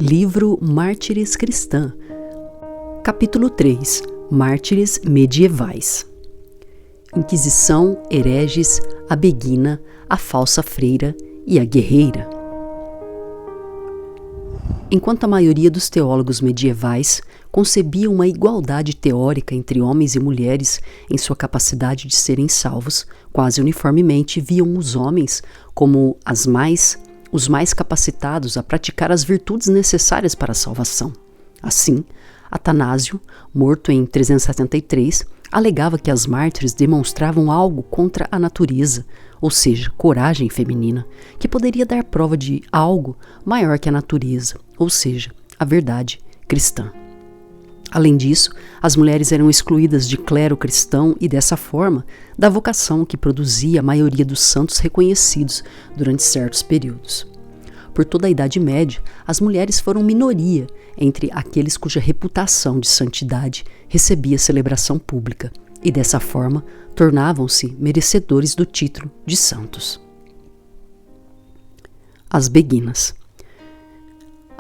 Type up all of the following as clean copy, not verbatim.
Livro Mártires Cristã, Capítulo 3 Mártires Medievais. Inquisição, hereges, a beguina, a falsa freira e a guerreira. Enquanto a maioria dos teólogos medievais concebia uma igualdade teórica entre homens e mulheres em sua capacidade de serem salvos, quase uniformemente viam os homens como os mais capacitados a praticar as virtudes necessárias para a salvação. Assim, Atanásio, morto em 373, alegava que as mártires demonstravam algo contra a natureza, ou seja, coragem feminina, que poderia dar prova de algo maior que a natureza, ou seja, a verdade cristã. Além disso, as mulheres eram excluídas de clero cristão e, dessa forma, da vocação que produzia a maioria dos santos reconhecidos durante certos períodos. Por toda a Idade Média, as mulheres foram minoria entre aqueles cuja reputação de santidade recebia celebração pública e, dessa forma, tornavam-se merecedores do título de santos. As beguinas.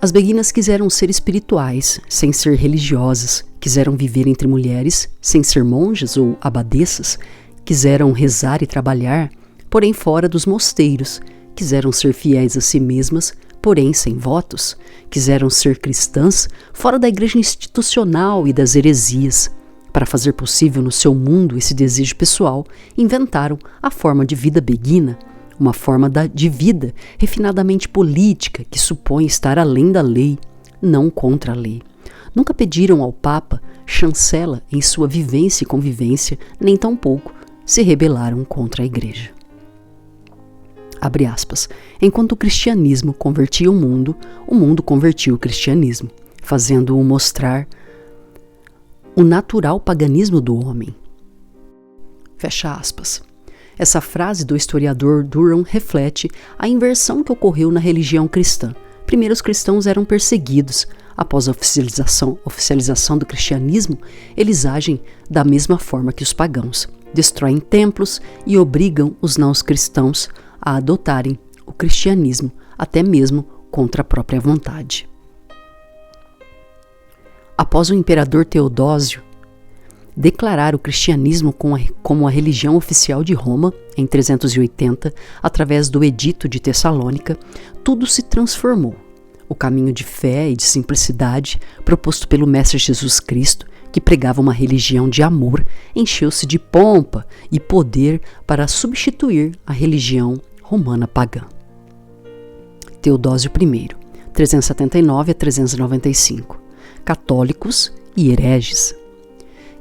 As beguinas quiseram ser espirituais, sem ser religiosas, quiseram viver entre mulheres, sem ser monjas ou abadesas, quiseram rezar e trabalhar, porém fora dos mosteiros, quiseram ser fiéis a si mesmas, porém sem votos, quiseram ser cristãs fora da igreja institucional e das heresias. Para fazer possível no seu mundo esse desejo pessoal, inventaram a forma de vida beguina, uma forma de vida refinadamente política que supõe estar além da lei, não contra a lei. Nunca pediram ao Papa chancela em sua vivência e convivência, nem tampouco se rebelaram contra a Igreja. Abre aspas. Enquanto o cristianismo convertia o mundo convertia o cristianismo, fazendo-o mostrar o natural paganismo do homem. Fecha aspas. Essa frase do historiador Durham reflete a inversão que ocorreu na religião cristã. Primeiro, os cristãos eram perseguidos. Após a oficialização do cristianismo, eles agem da mesma forma que os pagãos. Destroem templos e obrigam os não-cristãos a adotarem o cristianismo, até mesmo contra a própria vontade. Após o imperador Teodósio declarar o cristianismo como a religião oficial de Roma, em 380, através do Edito de Tessalônica, tudo se transformou. O caminho de fé e de simplicidade proposto pelo Mestre Jesus Cristo, que pregava uma religião de amor, encheu-se de pompa e poder para substituir a religião romana pagã. Teodósio I, 379 a 395. Católicos e hereges.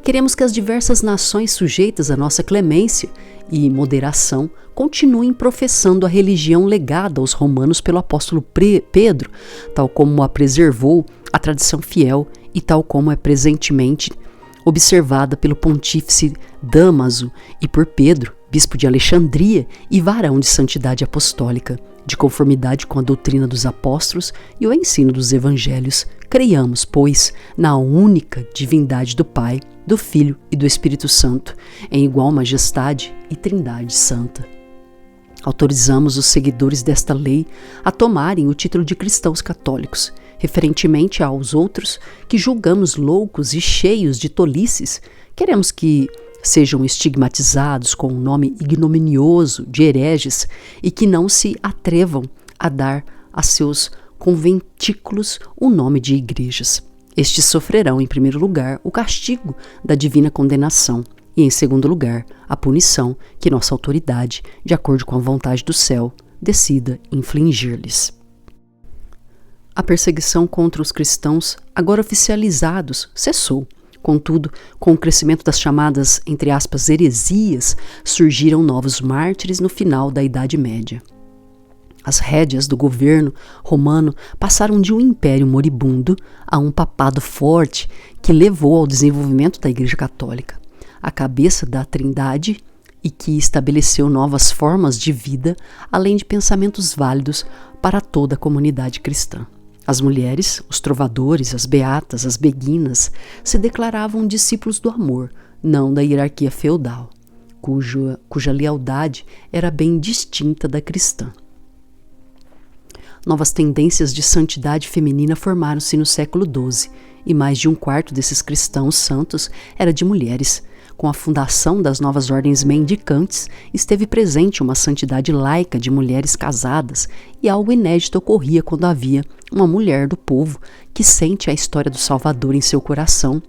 Queremos que as diversas nações sujeitas à nossa clemência e moderação continuem professando a religião legada aos romanos pelo apóstolo Pedro, tal como a preservou a tradição fiel e tal como é presentemente observada pelo pontífice Dámaso e por Pedro, bispo de Alexandria e varão de santidade apostólica, de conformidade com a doutrina dos apóstolos e o ensino dos evangelhos. Creiamos, pois, na única divindade do Pai, do Filho e do Espírito Santo, em igual majestade e trindade santa. Autorizamos os seguidores desta lei a tomarem o título de cristãos católicos, referentemente aos outros que julgamos loucos e cheios de tolices. Queremos que sejam estigmatizados com o nome ignominioso de hereges e que não se atrevam a dar a seus conventículos o nome de igrejas. Estes sofrerão, em primeiro lugar, o castigo da divina condenação e, em segundo lugar, a punição que nossa autoridade, de acordo com a vontade do céu, decida infligir-lhes. A perseguição contra os cristãos, agora oficializados, cessou. Contudo, com o crescimento das chamadas, entre aspas, heresias, surgiram novos mártires no final da Idade Média. As rédeas do governo romano passaram de um império moribundo a um papado forte que levou ao desenvolvimento da Igreja Católica, a cabeça da Trindade, e que estabeleceu novas formas de vida, além de pensamentos válidos para toda a comunidade cristã. As mulheres, os trovadores, as beatas, as beguinas, se declaravam discípulos do amor, não da hierarquia feudal, cuja lealdade era bem distinta da cristã. novas tendências de santidade feminina formaram-se no século XII, e mais de um quarto desses cristãos santos era de mulheres. Com a fundação das novas ordens mendicantes, esteve presente uma santidade laica de mulheres casadas, e algo inédito ocorria quando havia uma mulher do povo que sente a história do Salvador em seu coração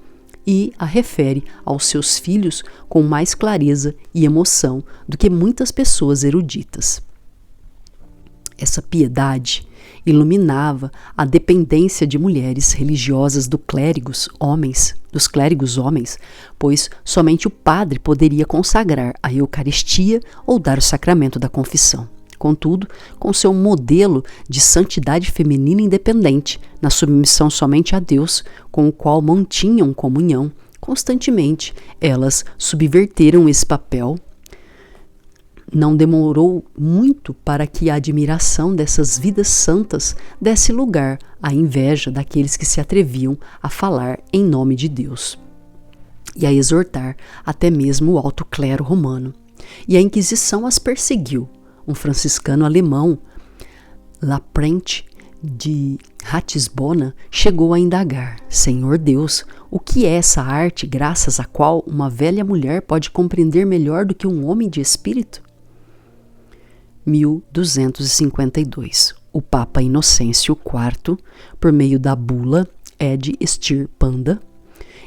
e a refere aos seus filhos com mais clareza e emoção do que muitas pessoas eruditas. Essa piedade iluminava a dependência de mulheres religiosas dos clérigos homens, pois somente o padre poderia consagrar a Eucaristia ou dar o sacramento da confissão. Contudo, com seu modelo de santidade feminina independente, na submissão somente a Deus, com o qual mantinham comunhão, constantemente elas subverteram esse papel. Não demorou muito para que a admiração dessas vidas santas desse lugar à inveja daqueles que se atreviam a falar em nome de Deus e a exortar até mesmo o alto clero romano. E a Inquisição as perseguiu. Um franciscano alemão, Laprente de Ratisbona, chegou a indagar: Senhor Deus, o que é essa arte graças à qual uma velha mulher pode compreender melhor do que um homem de espírito? 1252. O Papa Inocêncio IV, por meio da bula Ed Stirpanda,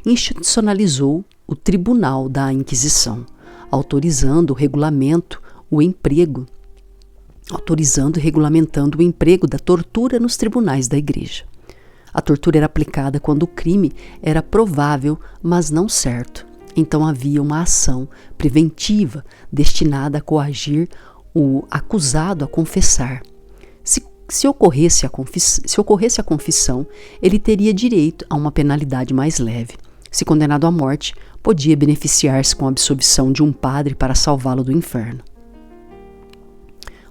institucionalizou o Tribunal da Inquisição, autorizando e regulamentando o emprego da tortura nos tribunais da Igreja. A tortura era aplicada quando o crime era provável, mas não certo. Então havia uma ação preventiva destinada a coagir o acusado a confessar. Se ocorresse a confissão, ele teria direito a uma penalidade mais leve. Se condenado à morte, podia beneficiar-se com a absolvição de um padre para salvá-lo do inferno.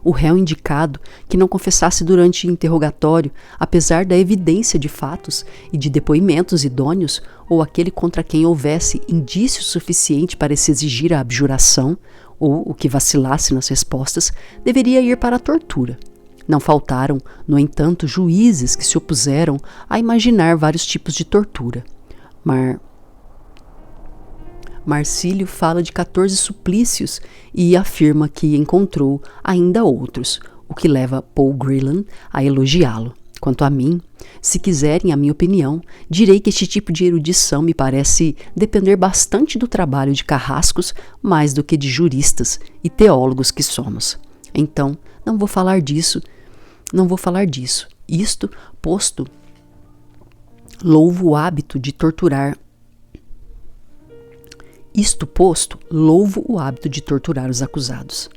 O réu indicado que não confessasse durante o interrogatório, apesar da evidência de fatos e de depoimentos idôneos, ou aquele contra quem houvesse indício suficiente para se exigir a abjuração, ou o que vacilasse nas respostas, deveria ir para a tortura. Não faltaram, no entanto, juízes que se opuseram a imaginar vários tipos de tortura. Marcílio fala de 14 suplícios e afirma que encontrou ainda outros, o que leva Paul Grillan a elogiá-lo. Quanto a mim, se quiserem a minha opinião, direi que este tipo de erudição me parece depender bastante do trabalho de carrascos mais do que de juristas e teólogos que somos. Então, não vou falar disso. Isto posto, louvo o hábito de torturar os acusados.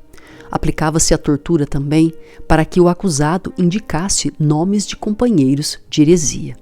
Aplicava-se a tortura também para que o acusado indicasse nomes de companheiros de heresia.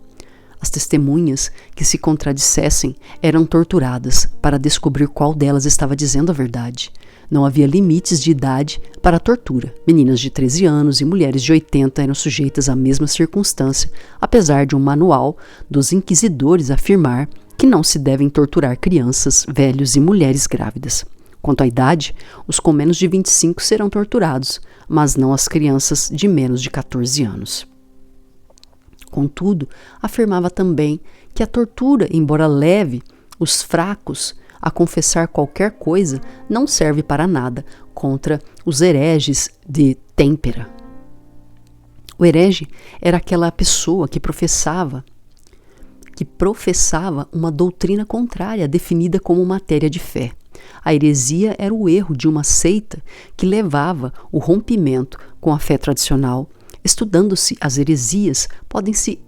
As testemunhas que se contradissessem eram torturadas para descobrir qual delas estava dizendo a verdade. Não havia limites de idade para a tortura. Meninas de 13 anos e mulheres de 80 eram sujeitas à mesma circunstância, apesar de um manual dos inquisidores afirmar que não se devem torturar crianças, velhos e mulheres grávidas. Quanto à idade, os com menos de 25 serão torturados, mas não as crianças de menos de 14 anos. Contudo, afirmava também que a tortura, embora leve os fracos a confessar qualquer coisa, não serve para nada contra os hereges de Tempera. O herege era aquela pessoa que professava uma doutrina contrária definida como matéria de fé. A heresia era o erro de uma seita que levava o rompimento com a fé tradicional. Estudando-se as heresias, podem ser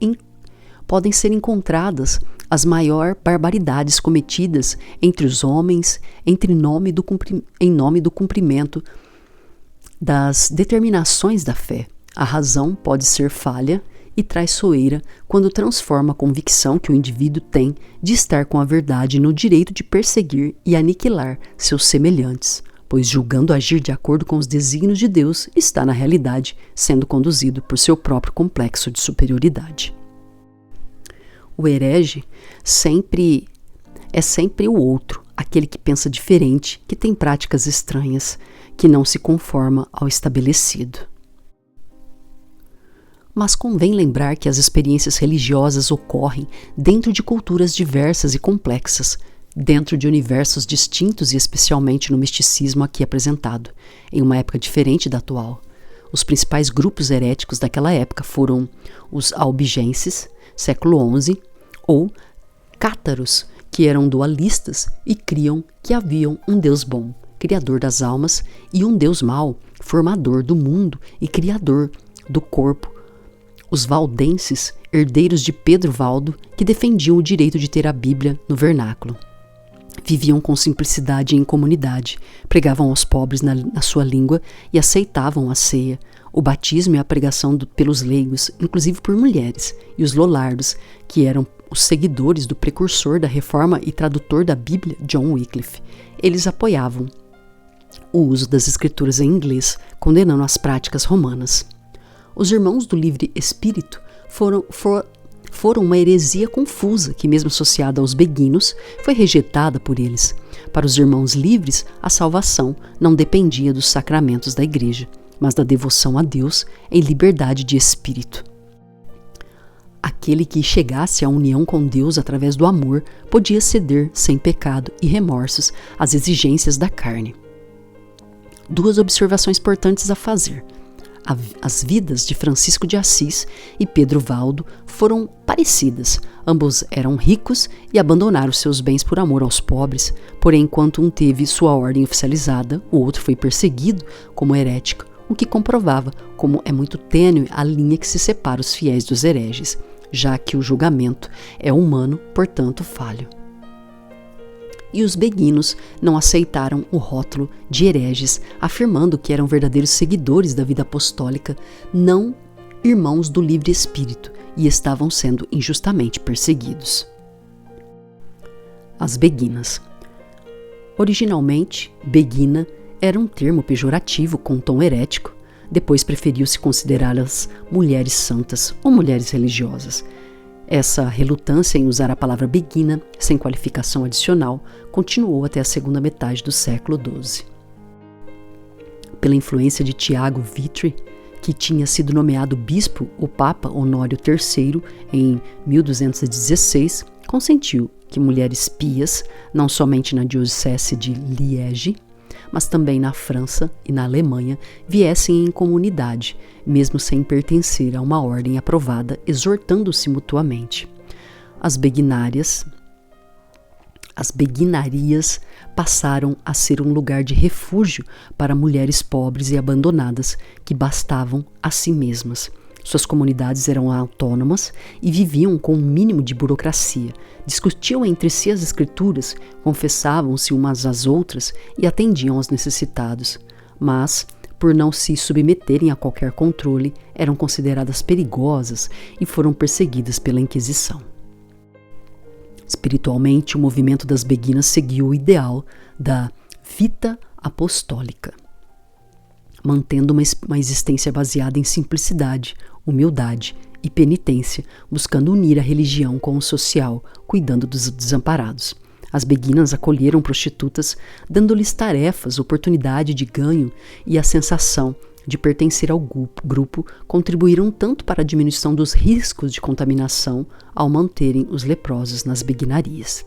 encontradas as maiores barbaridades cometidas entre os homens em nome do cumprimento das determinações da fé. A razão pode ser falha e traiçoeira quando transforma a convicção que o indivíduo tem de estar com a verdade no direito de perseguir e aniquilar seus semelhantes, pois julgando agir de acordo com os desígnios de Deus, está na realidade sendo conduzido por seu próprio complexo de superioridade. O herege é sempre o outro, aquele que pensa diferente, que tem práticas estranhas, que não se conforma ao estabelecido. Mas convém lembrar que as experiências religiosas ocorrem dentro de culturas diversas e complexas, dentro de universos distintos e especialmente no misticismo aqui apresentado, em uma época diferente da atual. Os principais grupos heréticos daquela época foram os albigenses, século XI, ou cátaros, que eram dualistas e criam que haviam um Deus bom, criador das almas, e um Deus mau, formador do mundo e criador do corpo. Os valdenses, herdeiros de Pedro Valdo, que defendiam o direito de ter a Bíblia no vernáculo. Viviam com simplicidade e em comunidade, pregavam aos pobres na sua língua e aceitavam a ceia, o batismo e a pregação pelos leigos, inclusive por mulheres, e os lollardos, que eram os seguidores do precursor da reforma e tradutor da Bíblia, John Wycliffe. Eles apoiavam o uso das escrituras em inglês, condenando as práticas romanas. Os irmãos do livre espírito foram uma heresia confusa que, mesmo associada aos beguinos, foi rejeitada por eles. Para os irmãos livres, a salvação não dependia dos sacramentos da igreja, mas da devoção a Deus em liberdade de espírito. Aquele que chegasse à união com Deus através do amor podia ceder, sem pecado e remorsos, às exigências da carne. Duas observações importantes a fazer. As vidas de Francisco de Assis e Pedro Valdo foram parecidas. Ambos eram ricos e abandonaram seus bens por amor aos pobres, porém, enquanto um teve sua ordem oficializada, o outro foi perseguido como herético, o que comprovava como é muito tênue a linha que se separa os fiéis dos hereges, já que o julgamento é humano, portanto falho. E os beguinos não aceitaram o rótulo de hereges, afirmando que eram verdadeiros seguidores da vida apostólica, não irmãos do livre espírito, e estavam sendo injustamente perseguidos. As beguinas. Originalmente, beguina era um termo pejorativo com tom herético, depois preferiu-se considerá-las mulheres santas ou mulheres religiosas. Essa relutância em usar a palavra beguina, sem qualificação adicional, continuou até a segunda metade do século XII. Pela influência de Tiago Vitri, que tinha sido nomeado bispo, o Papa Honório III, em 1216, consentiu que mulheres pias, não somente na diocese de Liege, mas também na França e na Alemanha, viessem em comunidade, mesmo sem pertencer a uma ordem aprovada, exortando-se mutuamente. As beguinarias passaram a ser um lugar de refúgio para mulheres pobres e abandonadas que bastavam a si mesmas. Suas comunidades eram autônomas e viviam com um mínimo de burocracia. Discutiam entre si as escrituras, confessavam-se umas às outras e atendiam aos necessitados. Mas, por não se submeterem a qualquer controle, eram consideradas perigosas e foram perseguidas pela Inquisição. Espiritualmente, o movimento das beguinas seguiu o ideal da vita apostólica, mantendo uma existência baseada em simplicidade, humildade e penitência, buscando unir a religião com o social, cuidando dos desamparados. As beguinas acolheram prostitutas, dando-lhes tarefas, oportunidade de ganho e a sensação de pertencer ao grupo, contribuíram tanto para a diminuição dos riscos de contaminação ao manterem os leprosos nas beguinarias.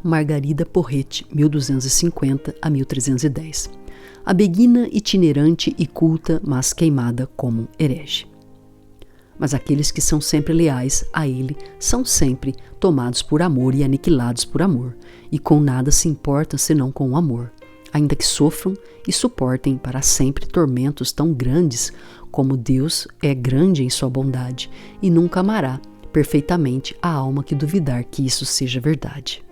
Margarida Porrete, 1250 a 1310. A beguina itinerante e culta, mas queimada como herege. Mas aqueles que são sempre leais a ele são sempre tomados por amor e aniquilados por amor, e com nada se importam senão com o amor, ainda que sofram e suportem para sempre tormentos tão grandes como Deus é grande em sua bondade, e nunca amará perfeitamente a alma que duvidar que isso seja verdade.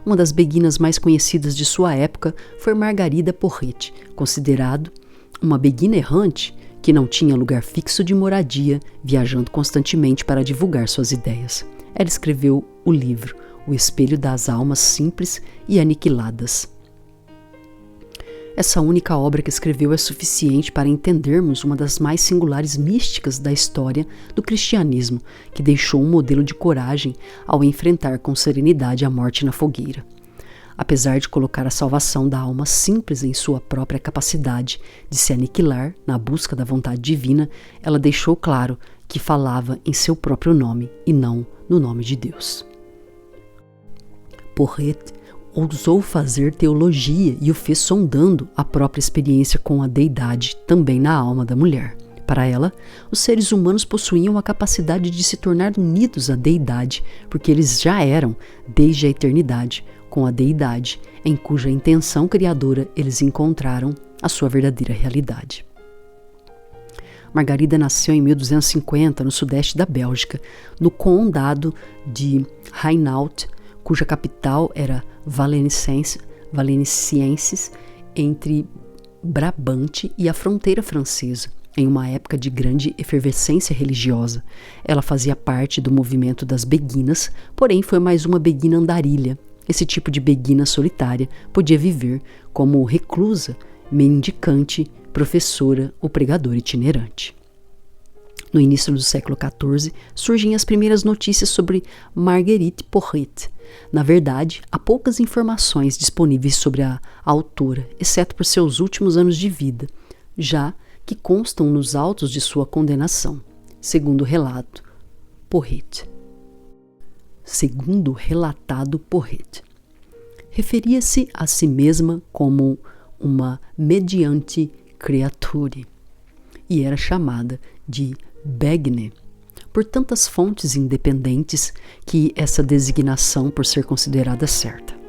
Uma das beguinas mais conhecidas de sua época foi Margarida Porrete, considerado uma beguina errante que não tinha lugar fixo de moradia, viajando constantemente para divulgar suas ideias. Ela escreveu o livro O Espelho das Almas Simples e Aniquiladas. Essa única obra que escreveu é suficiente para entendermos uma das mais singulares místicas da história do cristianismo, que deixou um modelo de coragem ao enfrentar com serenidade a morte na fogueira. Apesar de colocar a salvação da alma simples em sua própria capacidade de se aniquilar na busca da vontade divina, ela deixou claro que falava em seu próprio nome e não no nome de Deus. Porret ousou fazer teologia e o fez sondando a própria experiência com a deidade também na alma da mulher. Para ela, os seres humanos possuíam a capacidade de se tornar unidos à deidade, porque eles já eram, desde a eternidade, com a deidade, em cuja intenção criadora eles encontraram a sua verdadeira realidade. Margarida nasceu em 1250, no sudeste da Bélgica, no condado de Hainaut, cuja capital era Valenciennes, entre Brabante e a fronteira francesa, em uma época de grande efervescência religiosa. Ela fazia parte do movimento das beguinas, porém foi mais uma beguina andarilha. Esse tipo de beguina solitária podia viver como reclusa, mendicante, professora ou pregadora itinerante. No início do século XIV, surgem as primeiras notícias sobre Marguerite Porret. Na verdade, há poucas informações disponíveis sobre a autora, exceto por seus últimos anos de vida, já que constam nos autos de sua condenação, segundo relatado Porret. Referia-se a si mesma como uma mediante creature e era chamada de Begne por tantas fontes independentes que essa designação pode ser considerada certa.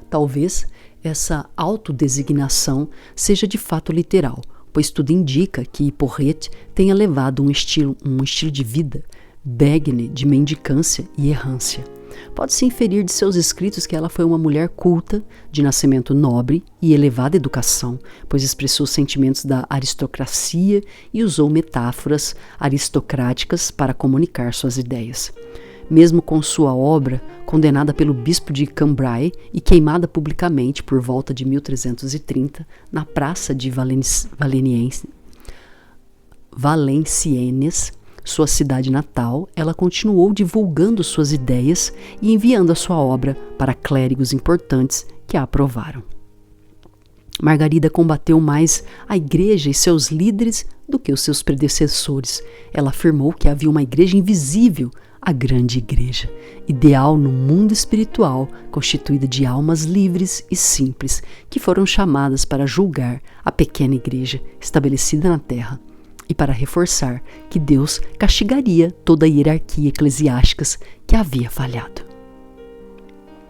Talvez essa autodesignação seja de fato literal, pois tudo indica que Porret tenha levado um estilo de vida Begne de mendicância e errância. Pode-se inferir de seus escritos que ela foi uma mulher culta, de nascimento nobre e elevada educação, pois expressou sentimentos da aristocracia e usou metáforas aristocráticas para comunicar suas ideias. Mesmo com sua obra condenada pelo bispo de Cambrai e queimada publicamente por volta de 1330 na praça de Valenciennes, sua cidade natal, ela continuou divulgando suas ideias e enviando a sua obra para clérigos importantes que a aprovaram. Margarida combateu mais a igreja e seus líderes do que os seus predecessores. Ela afirmou que havia uma igreja invisível, a grande igreja, ideal no mundo espiritual, constituída de almas livres e simples, que foram chamadas para julgar a pequena igreja estabelecida na terra e para reforçar que Deus castigaria toda a hierarquia eclesiástica que havia falhado.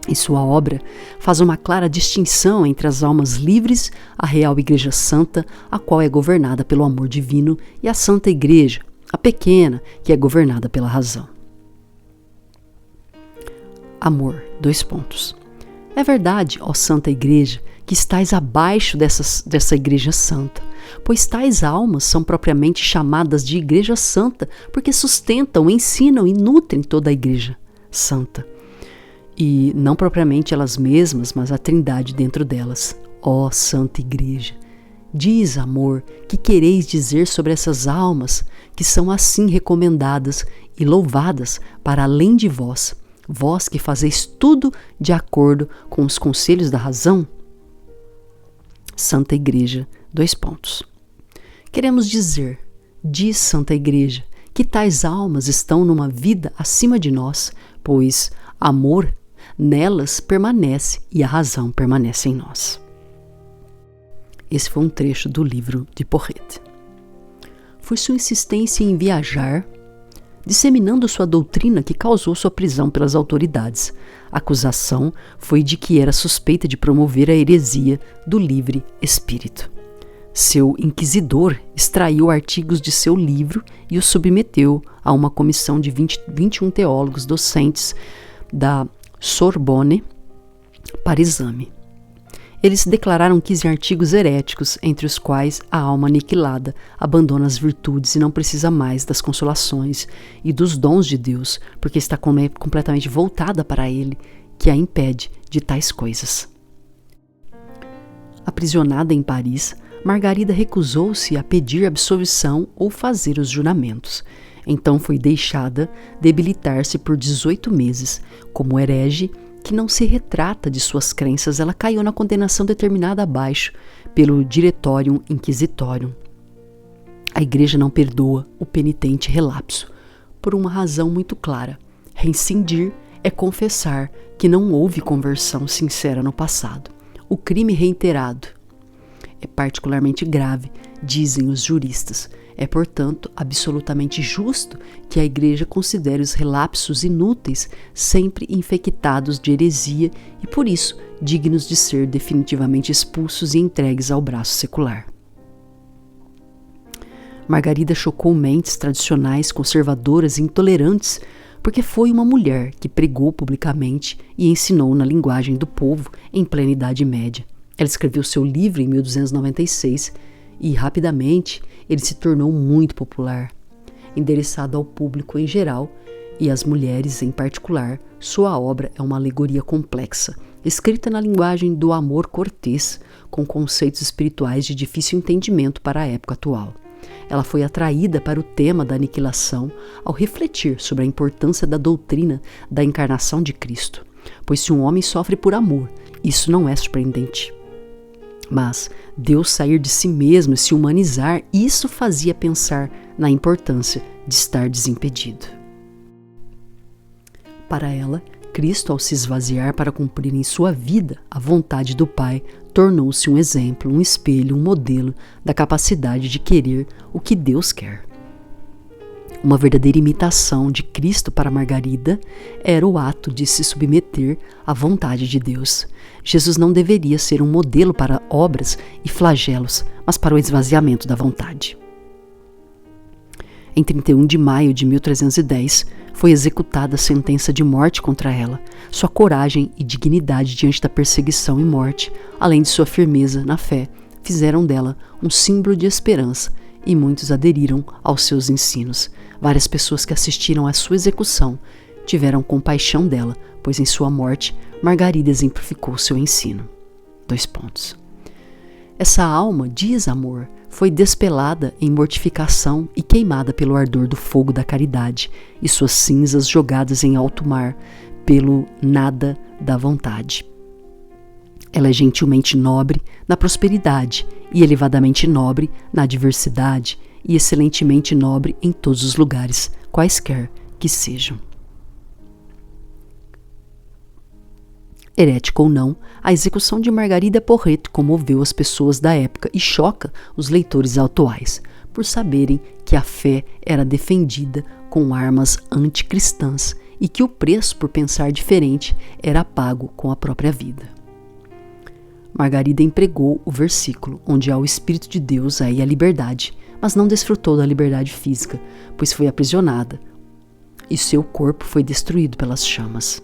Em sua obra, faz uma clara distinção entre as almas livres, a real Igreja Santa, a qual é governada pelo amor divino, e a Santa Igreja, a pequena, que é governada pela razão. Amor, : É verdade, ó Santa Igreja, que estais abaixo dessa Igreja Santa, pois tais almas são propriamente chamadas de Igreja Santa, porque sustentam, ensinam e nutrem toda a Igreja Santa. E não propriamente elas mesmas, mas a Trindade dentro delas. Ó Santa Igreja, diz, amor, que quereis dizer sobre essas almas que são assim recomendadas e louvadas para além de vós, vós que fazeis tudo de acordo com os conselhos da razão? Santa Igreja, : Queremos dizer, diz Santa Igreja, que tais almas estão numa vida acima de nós, pois amor nelas permanece e a razão permanece em nós. Esse foi um trecho do livro de Porret. Foi sua insistência em viajar, disseminando sua doutrina, que causou sua prisão pelas autoridades. A acusação foi de que era suspeita de promover a heresia do livre espírito. Seu inquisidor extraiu artigos de seu livro e os submeteu a uma comissão de 21 teólogos docentes da Sorbonne para exame. Eles declararam 15 artigos heréticos, entre os quais a alma aniquilada abandona as virtudes e não precisa mais das consolações e dos dons de Deus, porque está completamente voltada para Ele, que a impede de tais coisas. Aprisionada em Paris, Margarida recusou-se a pedir absolvição ou fazer os juramentos. Então foi deixada debilitar-se por 18 meses. Como herege que não se retrata de suas crenças, ela caiu na condenação determinada abaixo pelo Diretorium Inquisitorium. A Igreja não perdoa o penitente relapso, por uma razão muito clara. Rescindir é confessar que não houve conversão sincera no passado. O crime reiterado é particularmente grave, dizem os juristas. É, portanto, absolutamente justo que a Igreja considere os relapsos inúteis, sempre infectados de heresia e, por isso, dignos de ser definitivamente expulsos e entregues ao braço secular. Margarida chocou mentes tradicionais, conservadoras e intolerantes, porque foi uma mulher que pregou publicamente e ensinou na linguagem do povo em plena Idade Média. Ela escreveu seu livro em 1296 e, rapidamente, ele se tornou muito popular. Endereçado ao público em geral e às mulheres em particular, sua obra é uma alegoria complexa, escrita na linguagem do amor cortês, com conceitos espirituais de difícil entendimento para a época atual. Ela foi atraída para o tema da aniquilação ao refletir sobre a importância da doutrina da encarnação de Cristo, pois se um homem sofre por amor, isso não é surpreendente. Mas Deus sair de si mesmo e se humanizar, isso fazia pensar na importância de estar desimpedido. Para ela, Cristo, ao se esvaziar para cumprir em sua vida a vontade do Pai, tornou-se um exemplo, um espelho, um modelo da capacidade de querer o que Deus quer. Uma verdadeira imitação de Cristo para Margarida era o ato de se submeter à vontade de Deus. Jesus não deveria ser um modelo para obras e flagelos, mas para o esvaziamento da vontade. Em 31 de maio de 1310, foi executada a sentença de morte contra ela. Sua coragem e dignidade diante da perseguição e morte, além de sua firmeza na fé, fizeram dela um símbolo de esperança e muitos aderiram aos seus ensinos. Várias pessoas que assistiram à sua execução tiveram compaixão dela, pois em sua morte, Margarida exemplificou seu ensino. Essa alma, diz amor, foi despelada em mortificação e queimada pelo ardor do fogo da caridade, e suas cinzas jogadas em alto mar pelo nada da vontade. Ela é gentilmente nobre na prosperidade e elevadamente nobre na adversidade e excelentemente nobre em todos os lugares, quaisquer que sejam. Herética ou não, a execução de Margarida Porreto comoveu as pessoas da época e choca os leitores atuais, por saberem que a fé era defendida com armas anticristãs e que o preço por pensar diferente era pago com a própria vida. Margarida empregou o versículo onde há o Espírito de Deus, aí a liberdade, mas não desfrutou da liberdade física, pois foi aprisionada e seu corpo foi destruído pelas chamas.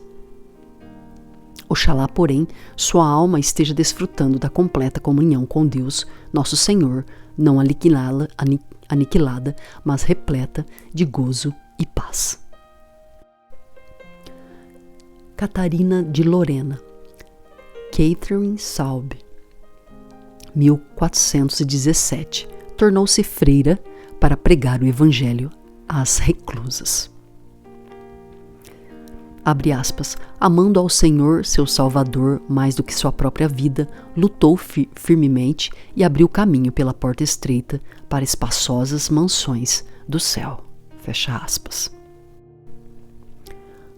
Oxalá, porém, sua alma esteja desfrutando da completa comunhão com Deus, nosso Senhor, não aniquilada, mas repleta de gozo e paz. Catarina de Lorena, Catherine Salb, 1417, tornou-se freira para pregar o Evangelho às reclusas. Abre aspas, amando ao Senhor, seu Salvador, mais do que sua própria vida, lutou firmemente e abriu caminho pela porta estreita para espaçosas mansões do céu. Fecha aspas.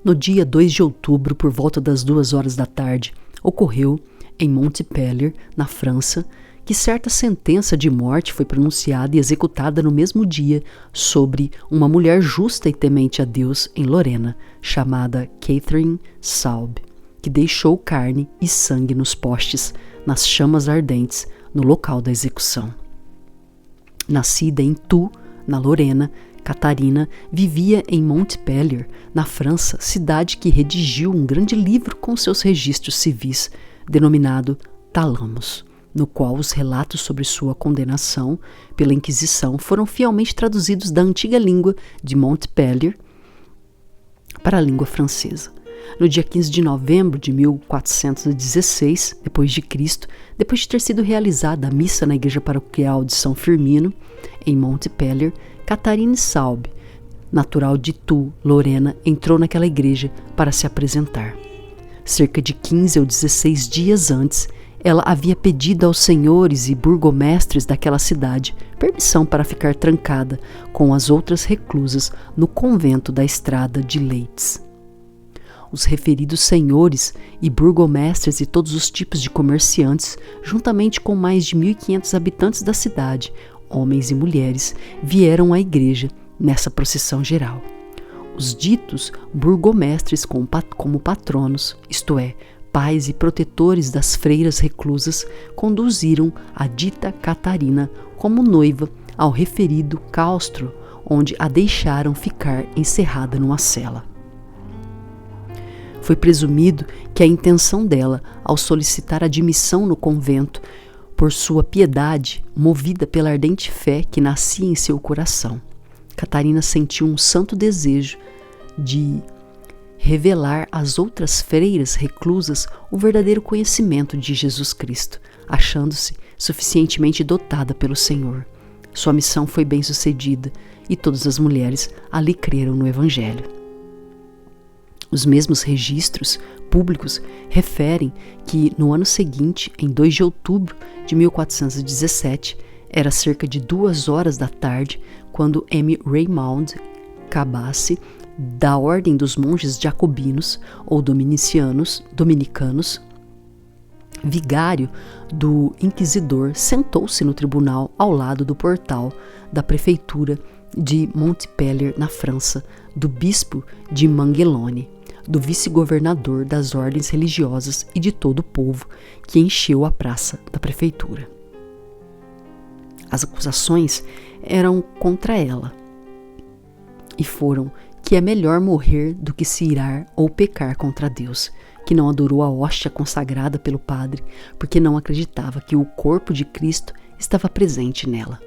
No dia 2 de outubro, por volta das 2 horas da tarde, ocorreu, em Montpellier, na França, que certa sentença de morte foi pronunciada e executada no mesmo dia sobre uma mulher justa e temente a Deus em Lorena, chamada Catherine Salb, que deixou carne e sangue nos postes, nas chamas ardentes, no local da execução. Nascida em Tours, na Lorena, Catarina vivia em Montpellier, na França, cidade que redigiu um grande livro com seus registros civis, denominado Tálamos, no qual os relatos sobre sua condenação pela Inquisição foram fielmente traduzidos da antiga língua de Montpellier para a língua francesa. No dia 15 de novembro de 1416, depois de ter sido realizada a missa na igreja paroquial de São Firmino, em Montpellier, Catherine Salb natural de Toul, Lorena, entrou naquela igreja para se apresentar. Cerca de 15 ou 16 dias antes, ela havia pedido aos senhores e burgomestres daquela cidade permissão para ficar trancada com as outras reclusas no convento da Estrada de Leites. Os referidos senhores e burgomestres e todos os tipos de comerciantes, juntamente com mais de 1.500 habitantes da cidade, homens e mulheres, vieram à igreja nessa procissão geral. Os ditos burgomestres como patronos, isto é, pais e protetores das freiras reclusas, conduziram a dita Catarina como noiva ao referido claustro, onde a deixaram ficar encerrada numa cela. Foi presumido que a intenção dela, ao solicitar admissão no convento, por sua piedade, movida pela ardente fé que nascia em seu coração, Catarina sentiu um santo desejo de revelar às outras freiras reclusas o verdadeiro conhecimento de Jesus Cristo, achando-se suficientemente dotada pelo Senhor. Sua missão foi bem sucedida e todas as mulheres ali creram no Evangelho. Os mesmos registros públicos referem que no ano seguinte, em 2 de outubro de 1417, era cerca de 2 horas da tarde, quando M. Raymond Cabassi, da Ordem dos Monges Jacobinos ou Dominicanos, vigário do inquisidor, sentou-se no tribunal ao lado do portal da prefeitura de Montpellier, na França, do bispo de Manguelone, do vice-governador das ordens religiosas e de todo o povo que encheu a praça da prefeitura. As acusações eram contra ela e foram que é melhor morrer do que se irar ou pecar contra Deus, que não adorou a hóstia consagrada pelo padre, porque não acreditava que o corpo de Cristo estava presente nela,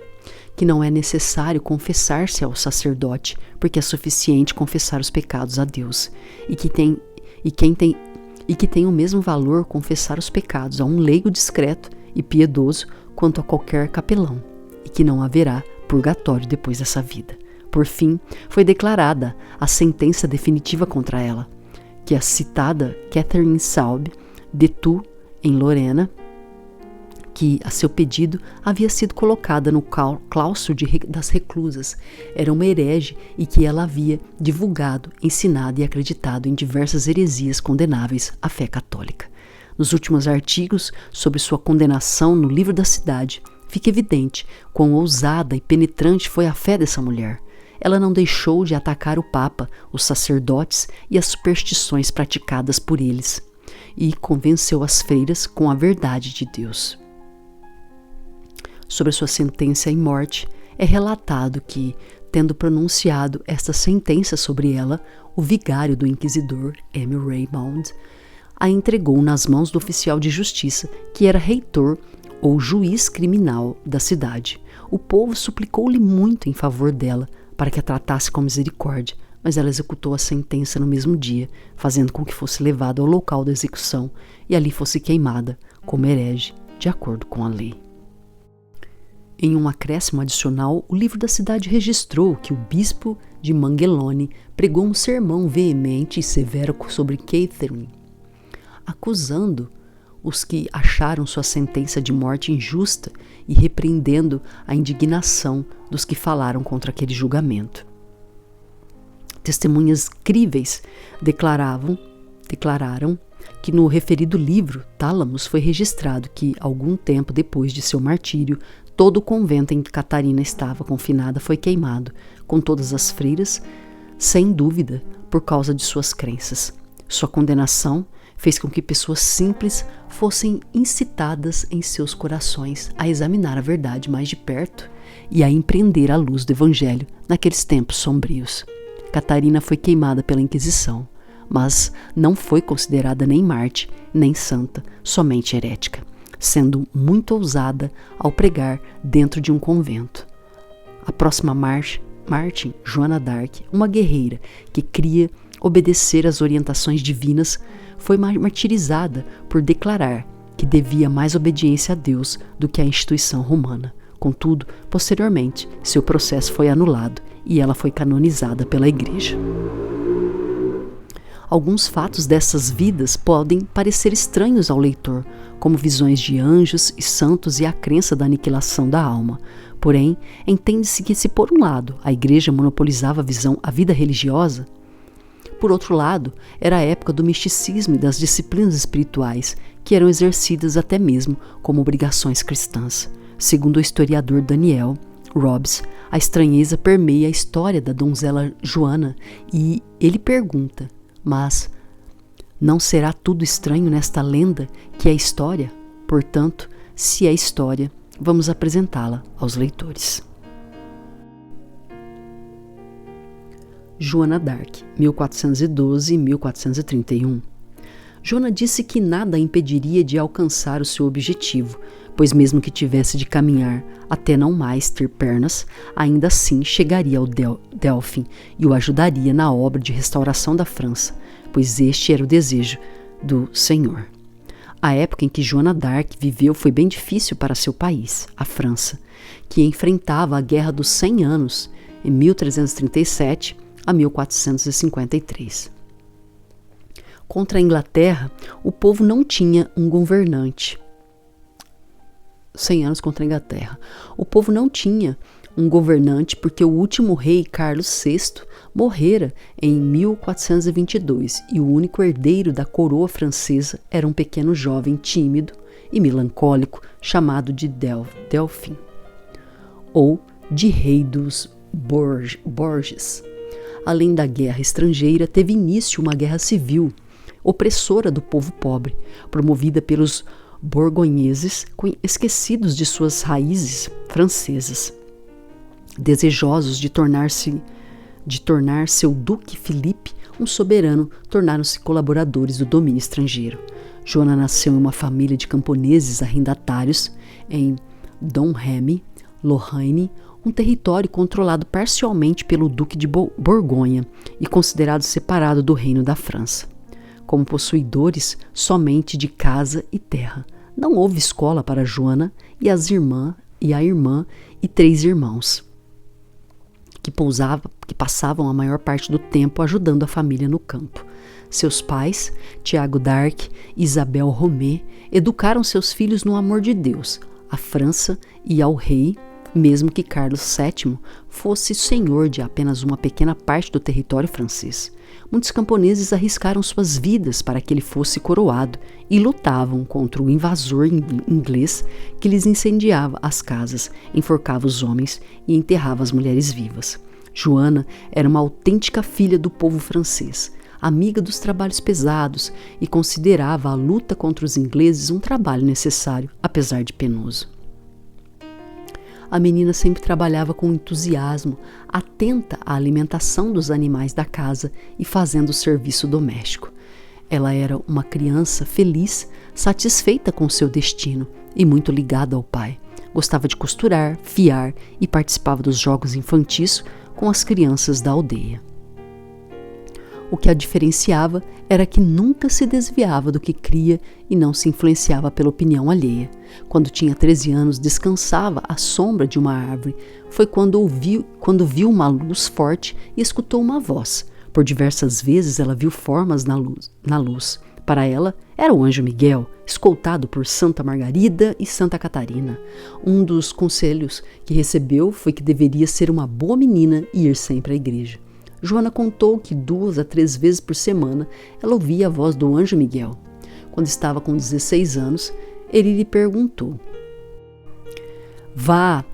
que não é necessário confessar-se ao sacerdote, porque é suficiente confessar os pecados a Deus, e que tem o mesmo valor confessar os pecados a um leigo discreto e piedoso quanto a qualquer capelão, e que não haverá purgatório depois dessa vida. Por fim, foi declarada a sentença definitiva contra ela, que a citada Catherine Saube, de Toul, em Lorena, que, a seu pedido, havia sido colocada no claustro das reclusas, era uma herege e que ela havia divulgado, ensinado e acreditado em diversas heresias condenáveis à fé católica. Nos últimos artigos sobre sua condenação no Livro da Cidade, fica evidente quão ousada e penetrante foi a fé dessa mulher. Ela não deixou de atacar o Papa, os sacerdotes e as superstições praticadas por eles, e convenceu as freiras com a verdade de Deus. Sobre sua sentença em morte, é relatado que, tendo pronunciado esta sentença sobre ela, o vigário do inquisidor, M. Raymond, a entregou nas mãos do oficial de justiça, que era reitor ou juiz criminal da cidade. O povo suplicou-lhe muito em favor dela, para que a tratasse com misericórdia, mas ela executou a sentença no mesmo dia, fazendo com que fosse levada ao local da execução e ali fosse queimada como herege, de acordo com a lei. Em um acréscimo adicional, o Livro da Cidade registrou que o bispo de Manguelone pregou um sermão veemente e severo sobre Catherine, acusando os que acharam sua sentença de morte injusta e repreendendo a indignação dos que falaram contra aquele julgamento. Testemunhas críveis declararam que no referido livro, Tálamos, foi registrado que, algum tempo depois de seu martírio, todo o convento em que Catarina estava confinada foi queimado, com todas as freiras, sem dúvida, por causa de suas crenças. Sua condenação fez com que pessoas simples fossem incitadas em seus corações a examinar a verdade mais de perto e a empreender a luz do Evangelho naqueles tempos sombrios. Catarina foi queimada pela Inquisição, mas não foi considerada nem mártir, nem santa, somente herética, sendo muito ousada ao pregar dentro de um convento. A próxima mártir, Joana d'Arc, uma guerreira que queria obedecer às orientações divinas, foi martirizada por declarar que devia mais obediência a Deus do que à instituição romana. Contudo, posteriormente, seu processo foi anulado e ela foi canonizada pela Igreja. Alguns fatos dessas vidas podem parecer estranhos ao leitor, como visões de anjos e santos e a crença da aniquilação da alma. Porém, entende-se que se por um lado a Igreja monopolizava a vida religiosa, por outro lado, era a época do misticismo e das disciplinas espirituais, que eram exercidas até mesmo como obrigações cristãs. Segundo o historiador Daniel Robbs, a estranheza permeia a história da donzela Joana e ele pergunta: mas não será tudo estranho nesta lenda que é história? Portanto, se é história, vamos apresentá-la aos leitores. Joana d'Arc, 1412 e 1431. Joana disse que nada a impediria de alcançar o seu objetivo, pois mesmo que tivesse de caminhar até não mais ter pernas, ainda assim chegaria ao Delfim e o ajudaria na obra de restauração da França, pois este era o desejo do Senhor. A época em que Joana d'Arc viveu foi bem difícil para seu país, a França, que enfrentava a Guerra dos 100 Anos, em 1337 a 1453. Contra a Inglaterra, o povo não tinha um governante. 100 anos contra a Inglaterra. O povo não tinha um governante porque o último rei, Carlos VI, morrera em 1422 e o único herdeiro da coroa francesa era um pequeno jovem tímido e melancólico chamado de Delfim, ou de Rei dos Borges. Além da guerra estrangeira, teve início uma guerra civil, opressora do povo pobre, promovida pelos borgonheses esquecidos de suas raízes francesas. Desejosos de tornar seu duque Filipe um soberano, tornaram-se colaboradores do domínio estrangeiro. Joana nasceu em uma família de camponeses arrendatários em Domremy, Lorraine, um território controlado parcialmente pelo Duque de Borgonha e considerado separado do Reino da França, como possuidores somente de casa e terra. Não houve escola para Joana e a irmã e 3 irmãos, que passavam a maior parte do tempo ajudando a família no campo. Seus pais, Tiago d'Arc e Isabel Romé, educaram seus filhos no amor de Deus, à França e ao rei, mesmo que Carlos VII fosse senhor de apenas uma pequena parte do território francês. Muitos camponeses arriscaram suas vidas para que ele fosse coroado e lutavam contra o invasor inglês que lhes incendiava as casas, enforcava os homens e enterrava as mulheres vivas. Joana era uma autêntica filha do povo francês, amiga dos trabalhos pesados e considerava a luta contra os ingleses um trabalho necessário, apesar de penoso. A menina sempre trabalhava com entusiasmo, atenta à alimentação dos animais da casa e fazendo o serviço doméstico. Ela era uma criança feliz, satisfeita com seu destino e muito ligada ao pai. Gostava de costurar, fiar e participava dos jogos infantis com as crianças da aldeia. O que a diferenciava era que nunca se desviava do que cria e não se influenciava pela opinião alheia. Quando tinha 13 anos, descansava à sombra de uma árvore. Foi quando viu uma luz forte e escutou uma voz. Por diversas vezes ela viu formas na luz. Para ela, era o anjo Miguel, escoltado por Santa Margarida e Santa Catarina. Um dos conselhos que recebeu foi que deveria ser uma boa menina e ir sempre à igreja. Joana contou que 2 a 3 vezes por semana ela ouvia a voz do anjo Miguel. Quando estava com 16 anos, ele lhe perguntou: Vá,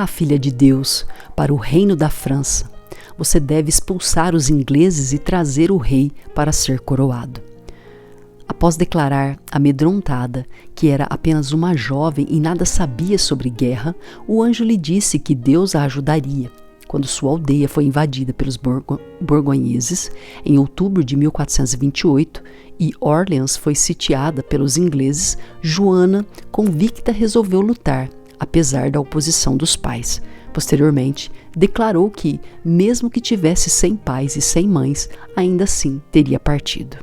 filha de Deus, para o reino da França. Você deve expulsar os ingleses e trazer o rei para ser coroado. Após declarar, amedrontada, que era apenas uma jovem e nada sabia sobre guerra, o anjo lhe disse que Deus a ajudaria. Quando sua aldeia foi invadida pelos borgonheses, em outubro de 1428, e Orleans foi sitiada pelos ingleses, Joana, convicta, resolveu lutar, apesar da oposição dos pais. Posteriormente, declarou que, mesmo que tivesse 100 pais e 100 mães, ainda assim teria partido.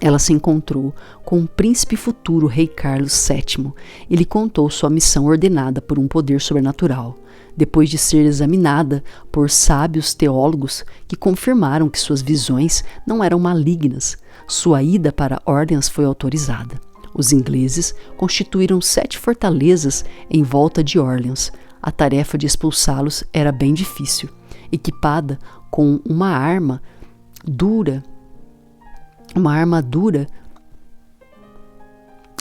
ela se encontrou com o príncipe futuro rei Carlos VII e lhe contou sua missão ordenada por um poder sobrenatural. Depois de ser examinada por sábios teólogos que confirmaram que suas visões não eram malignas, sua ida para Orleans foi autorizada. Os ingleses constituíram 7 fortalezas em volta de Orleans. A tarefa de expulsá-los era bem difícil. Equipada com uma armadura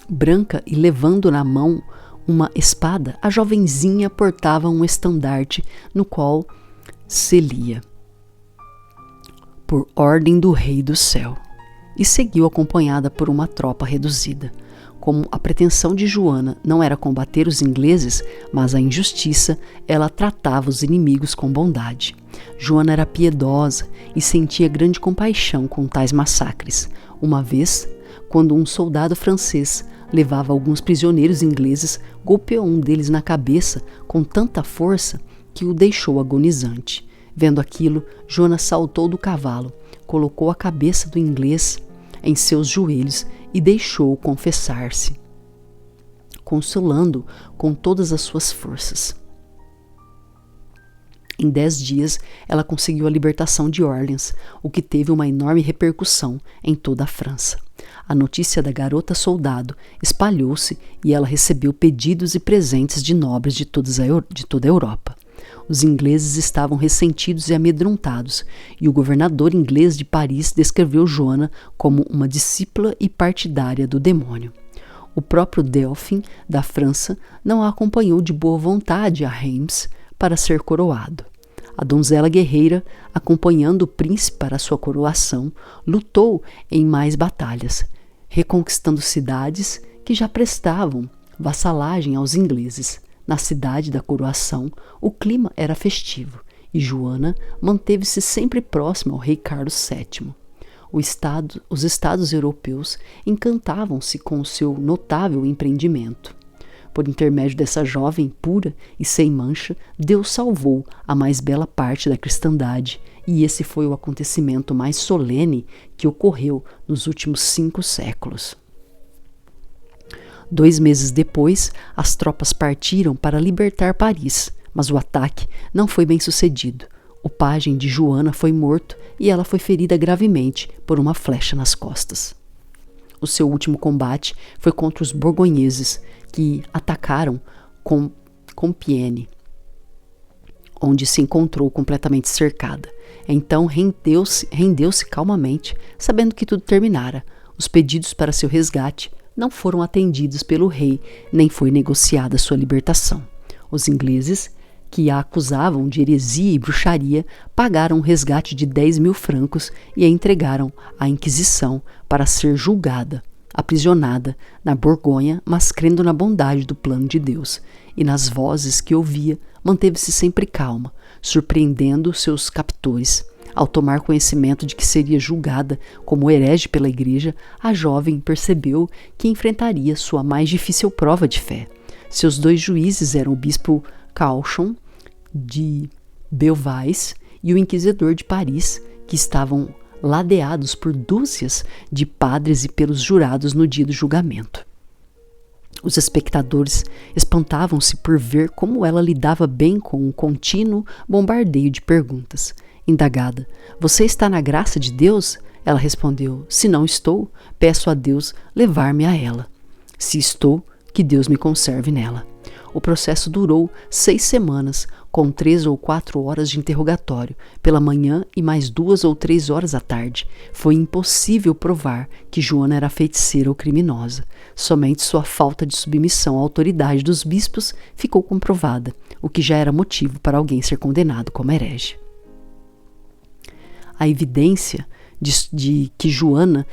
branca e levando na mão uma espada, a jovenzinha portava um estandarte no qual se lia: "Por ordem do Rei do Céu", e seguiu acompanhada por uma tropa reduzida. Como a pretensão de Joana não era combater os ingleses, mas a injustiça, ela tratava os inimigos com bondade. Joana era piedosa e sentia grande compaixão com tais massacres. Uma vez, quando um soldado francês levava alguns prisioneiros ingleses, golpeou um deles na cabeça com tanta força que o deixou agonizante. Vendo aquilo, Joana saltou do cavalo, colocou a cabeça do inglês em seus joelhos e deixou-o confessar-se, consolando-o com todas as suas forças. Em 10 dias, ela conseguiu a libertação de Orleans, o que teve uma enorme repercussão em toda a França. A notícia da garota soldado espalhou-se e ela recebeu pedidos e presentes de nobres de toda a Europa. Os ingleses estavam ressentidos e amedrontados, e o governador inglês de Paris descreveu Joana como uma discípula e partidária do demônio. O próprio Delfim, da França, não a acompanhou de boa vontade a Reims para ser coroado. A donzela guerreira, acompanhando o príncipe para sua coroação, lutou em mais batalhas, reconquistando cidades que já prestavam vassalagem aos ingleses. Na cidade da coroação, o clima era festivo e Joana manteve-se sempre próxima ao rei Carlos VII. Os estados europeus encantavam-se com o seu notável empreendimento. Por intermédio dessa jovem pura e sem mancha, Deus salvou a mais bela parte da cristandade, e esse foi o acontecimento mais solene que ocorreu nos últimos 5 séculos. 2 meses depois, as tropas partiram para libertar Paris, mas o ataque não foi bem sucedido. O pajem de Joana foi morto e ela foi ferida gravemente por uma flecha nas costas. O seu último combate foi contra os borgonheses, que atacaram Compiègne, onde se encontrou completamente cercada. Então rendeu-se calmamente, sabendo que tudo terminara. Os pedidos para seu resgate não foram atendidos pelo rei, nem foi negociada sua libertação. Os ingleses, que a acusavam de heresia e bruxaria, pagaram um resgate de 10.000 francos e a entregaram à Inquisição para ser julgada, aprisionada na Borgonha, mas crendo na bondade do plano de Deus e nas vozes que ouvia, manteve-se sempre calma, surpreendendo seus captores. Ao tomar conhecimento de que seria julgada como herege pela igreja, a jovem percebeu que enfrentaria sua mais difícil prova de fé. Seus 2 juízes eram o bispo Cauchon de Beauvais e o inquisidor de Paris, que estavam ladeados por dúzias de padres e pelos jurados no dia do julgamento. Os espectadores espantavam-se por ver como ela lidava bem com um contínuo bombardeio de perguntas. Indagada: "Você está na graça de Deus?" Ela respondeu: "Se não estou, peço a Deus levar-me a ela. Se estou, que Deus me conserve nela." O processo durou 6 semanas, com 3 ou 4 horas de interrogatório, pela manhã e mais 2 ou 3 horas à tarde. Foi impossível provar que Joana era feiticeira ou criminosa. Somente sua falta de submissão à autoridade dos bispos ficou comprovada, o que já era motivo para alguém ser condenado como herege. A evidência de que Joana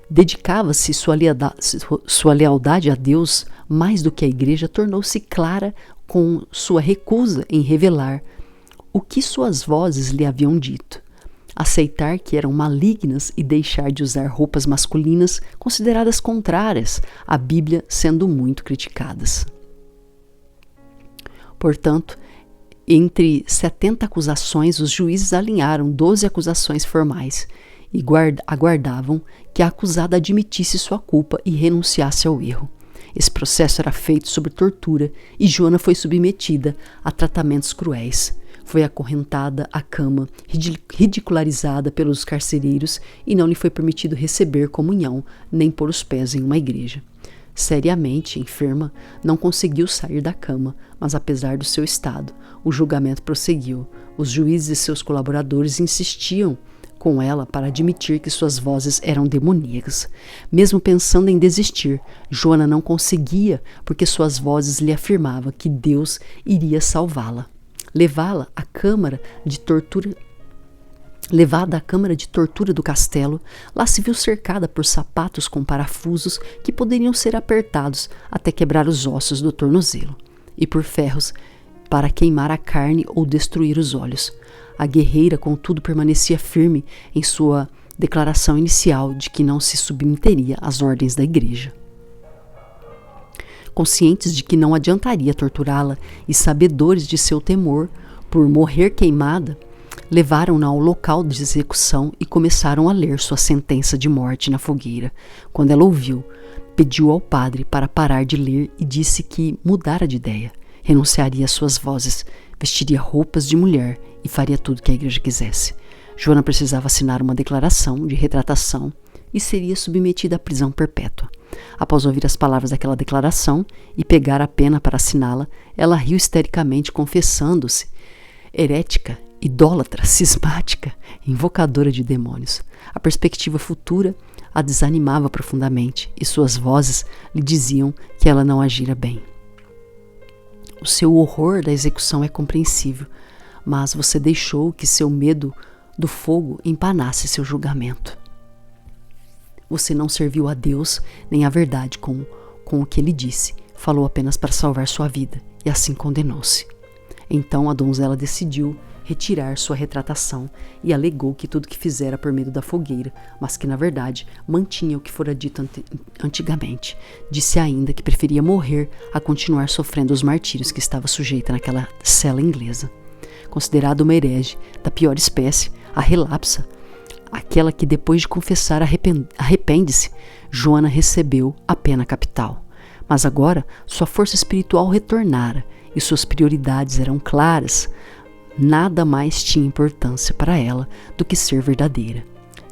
dedicava-se sua lealdade a Deus mais do que à igreja tornou-se clara com sua recusa em revelar o que suas vozes lhe haviam dito, aceitar que eram malignas e deixar de usar roupas masculinas consideradas contrárias à Bíblia, sendo muito criticadas. Portanto, entre 70 acusações, os juízes alinharam 12 acusações formais e aguardavam que a acusada admitisse sua culpa e renunciasse ao erro. Esse processo era feito sob tortura e Joana foi submetida a tratamentos cruéis. Foi acorrentada à cama, ridicularizada pelos carcereiros e não lhe foi permitido receber comunhão nem pôr os pés em uma igreja. Seriamente enferma, não conseguiu sair da cama, mas apesar do seu estado, o julgamento prosseguiu. Os juízes e seus colaboradores insistiam com ela para admitir que suas vozes eram demoníacas. Mesmo pensando em desistir, Joana não conseguia, porque suas vozes lhe afirmavam que Deus iria salvá-la. Levada à câmara de tortura do castelo, lá se viu cercada por sapatos com parafusos que poderiam ser apertados até quebrar os ossos do tornozelo, e por ferros para queimar a carne ou destruir os olhos. A guerreira, contudo, permanecia firme em sua declaração inicial de que não se submeteria às ordens da igreja. Conscientes de que não adiantaria torturá-la e sabedores de seu temor por morrer queimada, levaram-na ao local de execução e começaram a ler sua sentença de morte na fogueira. Quando ela ouviu, pediu ao padre para parar de ler e disse que mudara de ideia, renunciaria às suas vozes, vestiria roupas de mulher e faria tudo que a igreja quisesse. Joana precisava assinar uma declaração de retratação e seria submetida à prisão perpétua. Após ouvir as palavras daquela declaração e pegar a pena para assiná-la, ela riu histericamente, confessando-se herética, idólatra, cismática, invocadora de demônios. A perspectiva futura a desanimava profundamente e suas vozes lhe diziam que ela não agira bem. O seu horror da execução é compreensível, mas você deixou que seu medo do fogo empanasse seu julgamento. Você não serviu a Deus nem à verdade com o que ele disse, falou apenas para salvar sua vida e assim condenou-se. Então a donzela decidiu retirar sua retratação e alegou que tudo que fizera por medo da fogueira, mas que na verdade mantinha o que fora dito antigamente. Disse ainda que preferia morrer a continuar sofrendo os martírios que estava sujeita naquela cela inglesa. Considerada uma herege da pior espécie, a relapsa, aquela que depois de confessar arrepende-se, Joana recebeu a pena capital. Mas agora sua força espiritual retornara e suas prioridades eram claras. Nada mais tinha importância para ela do que ser verdadeira.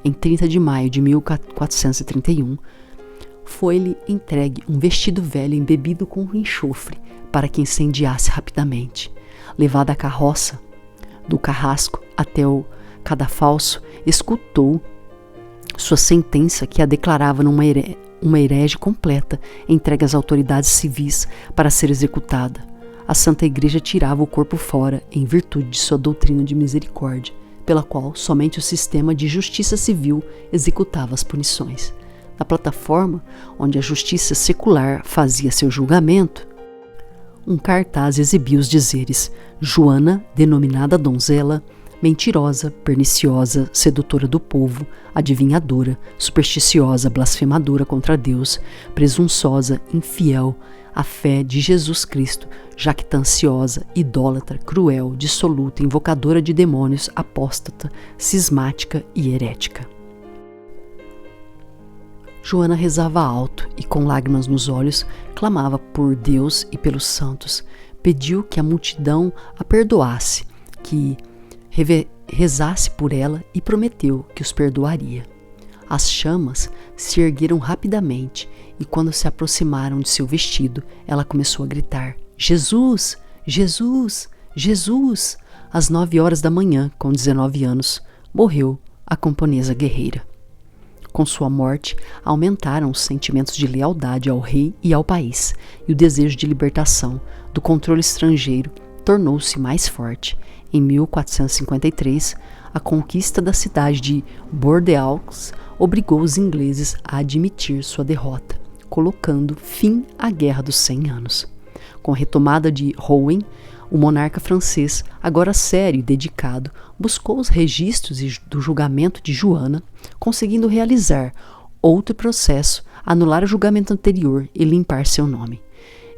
Em 30 de maio de 1431, foi-lhe entregue um vestido velho embebido com enxofre para que incendiasse rapidamente. Levada à carroça do carrasco até o cadafalso, escutou sua sentença que a declarava uma herege completa, entregue às autoridades civis para ser executada. A Santa Igreja tirava o corpo fora em virtude de sua doutrina de misericórdia, pela qual somente o sistema de justiça civil executava as punições. Na plataforma onde a justiça secular fazia seu julgamento, um cartaz exibia os dizeres: Joana, denominada donzela, mentirosa, perniciosa, sedutora do povo, adivinhadora, supersticiosa, blasfemadora contra Deus, presunçosa, infiel à fé de Jesus Cristo, jactanciosa, idólatra, cruel, dissoluta, invocadora de demônios, apóstata, cismática e herética. Joana rezava alto e, com lágrimas nos olhos, clamava por Deus e pelos santos. Pediu que a multidão a perdoasse, que rezasse por ela e prometeu que os perdoaria. As chamas se ergueram rapidamente e, quando se aproximaram de seu vestido, ela começou a gritar: Jesus! Jesus! Jesus! Às 9 horas da manhã, com 19 anos, morreu a camponesa guerreira. Com sua morte, aumentaram os sentimentos de lealdade ao rei e ao país, e o desejo de libertação do controle estrangeiro tornou-se mais forte. Em 1453, a conquista da cidade de Bordeaux obrigou os ingleses a admitir sua derrota, colocando fim à Guerra dos 100 Anos. Com a retomada de Rouen, o monarca francês, agora sério e dedicado, buscou os registros do julgamento de Joana, conseguindo realizar outro processo, anular o julgamento anterior e limpar seu nome.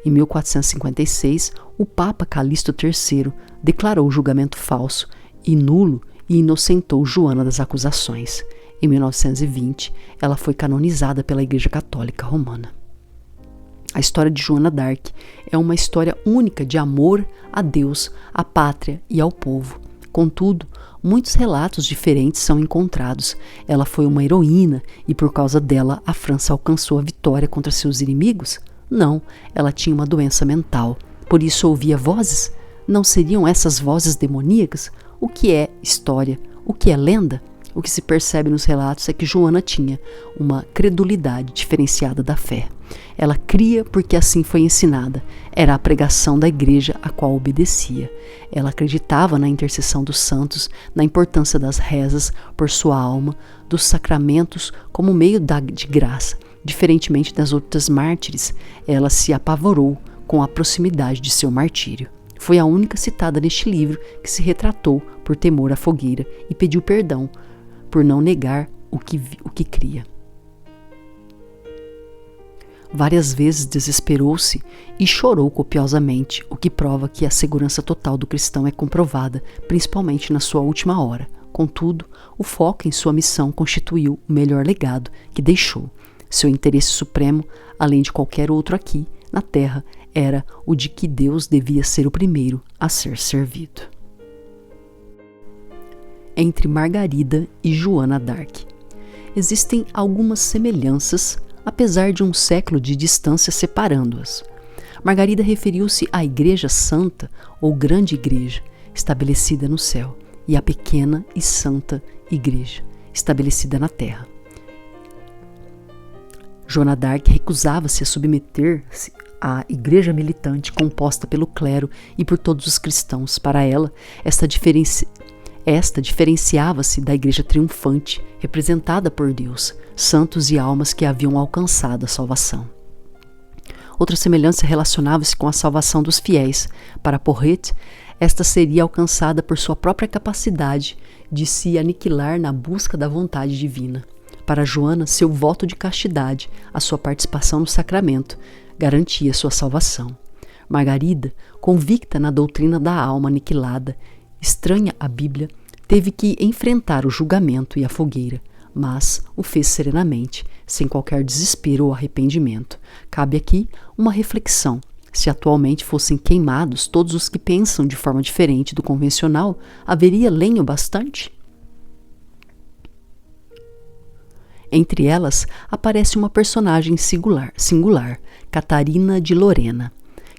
Em 1456, o Papa Calixto III declarou o julgamento falso e nulo e inocentou Joana das acusações. Em 1920, ela foi canonizada pela Igreja Católica Romana. A história de Joana d'Arc é uma história única de amor a Deus, à pátria e ao povo. Contudo, muitos relatos diferentes são encontrados. Ela foi uma heroína e por causa dela a França alcançou a vitória contra seus inimigos? Não, ela tinha uma doença mental. Por isso ouvia vozes? Não seriam essas vozes demoníacas? O que é história? O que é lenda? O que se percebe nos relatos é que Joana tinha uma credulidade diferenciada da fé. Ela cria porque assim foi ensinada. Era a pregação da igreja a qual obedecia. Ela acreditava na intercessão dos santos, na importância das rezas por sua alma, dos sacramentos como meio de graça. Diferentemente das outras mártires, ela se apavorou com a proximidade de seu martírio. Foi a única citada neste livro que se retratou por temor à fogueira e pediu perdão por não negar o que cria. Várias vezes desesperou-se e chorou copiosamente, o que prova que a segurança total do cristão é comprovada, principalmente na sua última hora. Contudo, o foco em sua missão constituiu o melhor legado que deixou. Seu interesse supremo, além de qualquer outro aqui, na Terra, era o de que Deus devia ser o primeiro a ser servido. Entre Margarida e Joana d'Arc. Existem algumas semelhanças, apesar de um século de distância separando-as. Margarida referiu-se à Igreja Santa ou Grande Igreja, estabelecida no céu, e à Pequena e Santa Igreja, estabelecida na terra. Joana d'Arc recusava-se a submeter-se à igreja militante composta pelo clero e por todos os cristãos. Para ela, esta diferenciava-se da igreja triunfante, representada por Deus, santos e almas que haviam alcançado a salvação. Outra semelhança relacionava-se com a salvação dos fiéis. Para Porret, esta seria alcançada por sua própria capacidade de se aniquilar na busca da vontade divina. Para Joana, seu voto de castidade, a sua participação no sacramento, garantia sua salvação. Margarida, convicta na doutrina da alma aniquilada, estranha à Bíblia, teve que enfrentar o julgamento e a fogueira, mas o fez serenamente, sem qualquer desespero ou arrependimento. Cabe aqui uma reflexão. Se atualmente fossem queimados todos os que pensam de forma diferente do convencional, haveria lenho bastante? Entre elas, aparece uma personagem singular, Catarina de Lorena,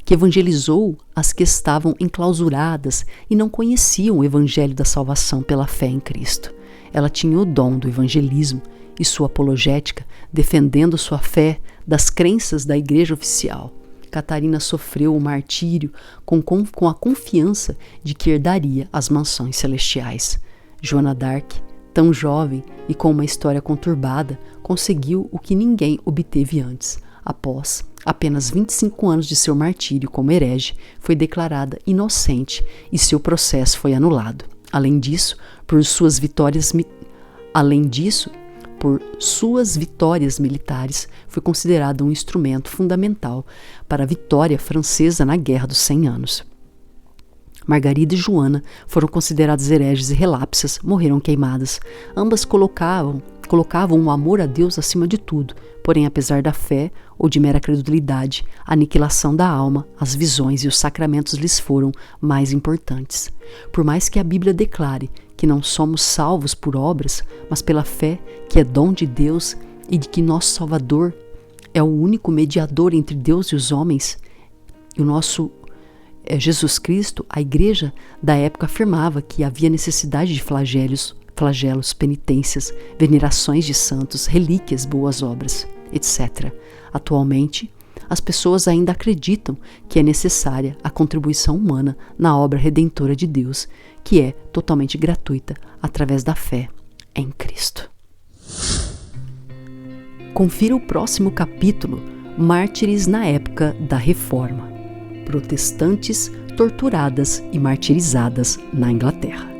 que evangelizou as que estavam enclausuradas e não conheciam o evangelho da salvação pela fé em Cristo. Ela tinha o dom do evangelismo e sua apologética, defendendo sua fé das crenças da igreja oficial. Catarina sofreu o martírio com a confiança de que herdaria as mansões celestiais. Joana d'Arc, tão jovem e com uma história conturbada, conseguiu o que ninguém obteve antes. Após apenas 25 anos de seu martírio como herege, foi declarada inocente e seu processo foi anulado. Além disso, por suas vitórias militares, foi considerada um instrumento fundamental para a vitória francesa na Guerra dos 100 Anos. Margarida e Joana foram consideradas hereges e relapsas, morreram queimadas. Ambas colocavam o amor a Deus acima de tudo, porém, apesar da fé ou de mera credulidade, a aniquilação da alma, as visões e os sacramentos lhes foram mais importantes. Por mais que a Bíblia declare que não somos salvos por obras, mas pela fé, que é dom de Deus, e de que nosso Salvador é o único mediador entre Deus e os homens, e o nosso Jesus Cristo, a igreja da época afirmava que havia necessidade de flagelos, penitências, venerações de santos, relíquias, boas obras, etc. Atualmente, as pessoas ainda acreditam que é necessária a contribuição humana na obra redentora de Deus, que é totalmente gratuita através da fé em Cristo. Confira o próximo capítulo, Mártires na época da Reforma. Protestantes torturadas e martirizadas na Inglaterra.